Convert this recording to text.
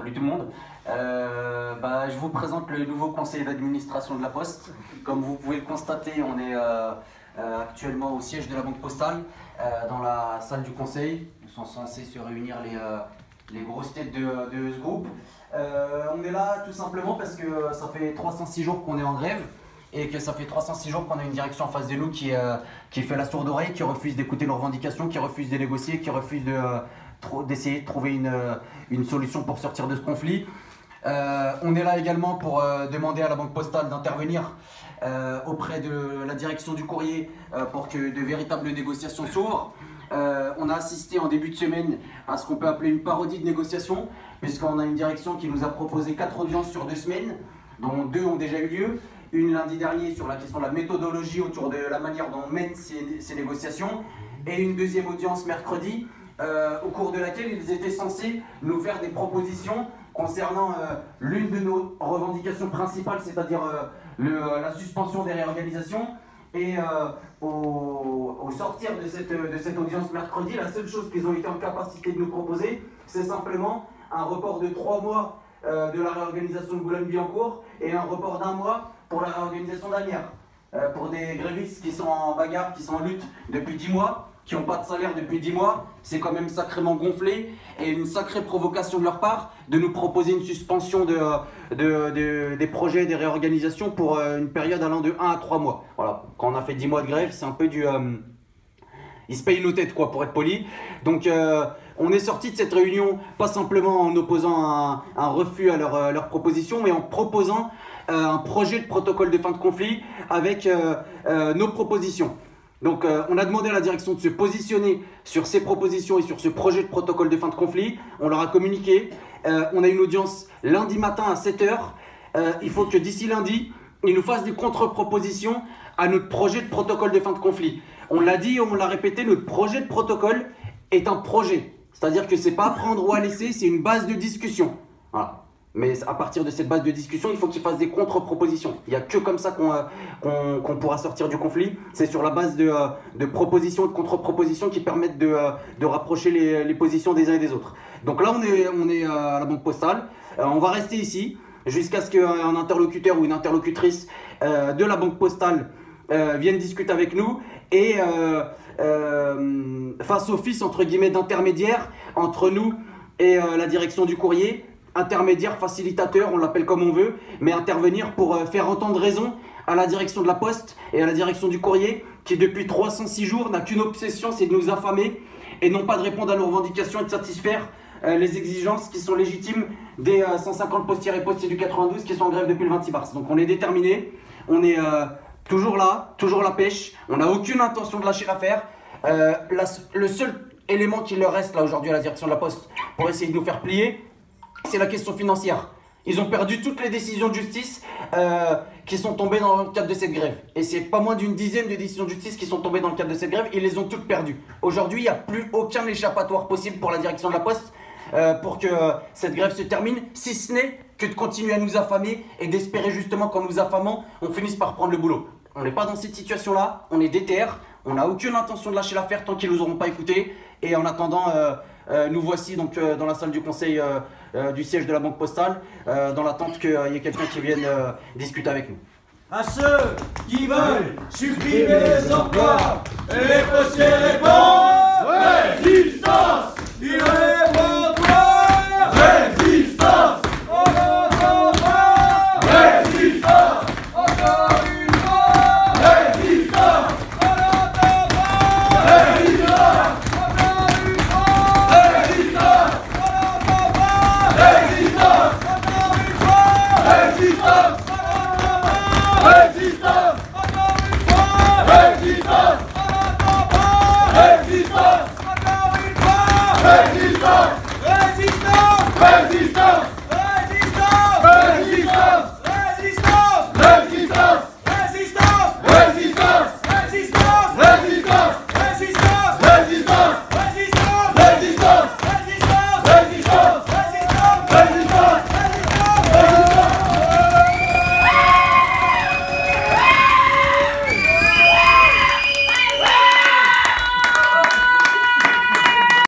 Salut tout le monde. Je vous présente le nouveau conseil d'administration de la Poste. Comme vous pouvez le constater, on est actuellement au siège de la Banque Postale, dans la salle du conseil. Où sont censés se réunir les grosses têtes de ce groupe. On est là tout simplement parce que ça fait 306 jours qu'on est en grève et que ça fait 306 jours qu'on a une direction en face de nous qui fait la sourde oreille, qui refuse d'écouter nos revendications, qui refuse de négocier, qui refuse d'essayer de trouver une solution pour sortir de ce conflit. On est là également pour demander à la Banque Postale d'intervenir auprès de la direction du courrier pour que de véritables négociations s'ouvrent. On a assisté en début de semaine à ce qu'on peut appeler une parodie de négociation, puisqu'on a une direction qui nous a proposé 4 audiences sur 2 semaines, dont 2 ont déjà eu lieu. Une lundi dernier sur la question de la méthodologie autour de la manière dont on mène ces négociations, et une deuxième audience mercredi, au cours de laquelle ils étaient censés nous faire des propositions concernant l'une de nos revendications principales, c'est-à-dire la suspension des réorganisations. Et au sortir de cette audience mercredi, la seule chose qu'ils ont été en capacité de nous proposer, c'est simplement un report de 3 mois de la réorganisation de Boulogne-Billancourt et un report d'1 mois pour la réorganisation d'Asnières. Pour des grévistes qui sont en bagarre, qui sont en lutte depuis 10 mois, qui n'ont pas de salaire depuis 10 mois, c'est quand même sacrément gonflé et une sacrée provocation de leur part de nous proposer une suspension des projets, des réorganisations pour une période allant de 1 à 3 mois. Voilà, quand on a fait 10 mois de grève, c'est un peu du... ils se payent nos têtes, quoi, pour être poli. Donc on est sorti de cette réunion pas simplement en opposant un refus à leur proposition, mais en proposant un projet de protocole de fin de conflit avec nos propositions. Donc on a demandé à la direction de se positionner sur ces propositions et sur ce projet de protocole de fin de conflit. On leur a communiqué. On a une audience lundi matin à 7 h. Il faut que d'ici lundi, ils nous fassent des contre-propositions à notre projet de protocole de fin de conflit. On l'a dit, on l'a répété, notre projet de protocole est un projet. C'est-à-dire que c'est pas à prendre ou à laisser, c'est une base de discussion. Voilà. Mais à partir de cette base de discussion, il faut qu'ils fassent des contre-propositions. Il n'y a que comme ça qu'on pourra sortir du conflit. C'est sur la base de propositions, de contre-propositions qui permettent de rapprocher les positions des uns et des autres. Donc là, on est à la Banque Postale. On va rester ici jusqu'à ce qu'un interlocuteur ou une interlocutrice de la Banque Postale vienne discuter avec nous et fasse office entre guillemets d'intermédiaire entre nous et la direction du courrier. Intermédiaire, facilitateur, on l'appelle comme on veut, mais intervenir pour faire entendre raison à la direction de la Poste et à la direction du courrier qui depuis 306 jours n'a qu'une obsession, c'est de nous affamer et non pas de répondre à nos revendications et de satisfaire les exigences qui sont légitimes des 150 postières et postiers du 92 qui sont en grève depuis le 26 mars. Donc on est déterminés, on est toujours là, toujours la pêche, on n'a aucune intention de lâcher l'affaire. Le seul élément qui leur reste là aujourd'hui à la direction de la Poste pour essayer de nous faire plier, c'est la question financière. Ils ont perdu toutes les décisions de justice qui sont tombées dans le cadre de cette grève. Et c'est pas moins d'une dizaine de décisions de justice qui sont tombées dans le cadre de cette grève. Ils les ont toutes perdues. Aujourd'hui, il n'y a plus aucun échappatoire possible pour la direction de la Poste pour que cette grève se termine, si ce n'est que de continuer à nous affamer et d'espérer justement qu'en nous affamant, on finisse par prendre le boulot. On n'est pas dans cette situation-là, on est déter, on n'a aucune intention de lâcher l'affaire tant qu'ils ne nous auront pas écoutés. Et en attendant, nous voici donc dans la salle du conseil du siège de la Banque Postale, dans l'attente qu'il y ait quelqu'un qui vienne discuter avec nous. À ceux qui veulent supprimer les emplois, les postiers répondent résistance.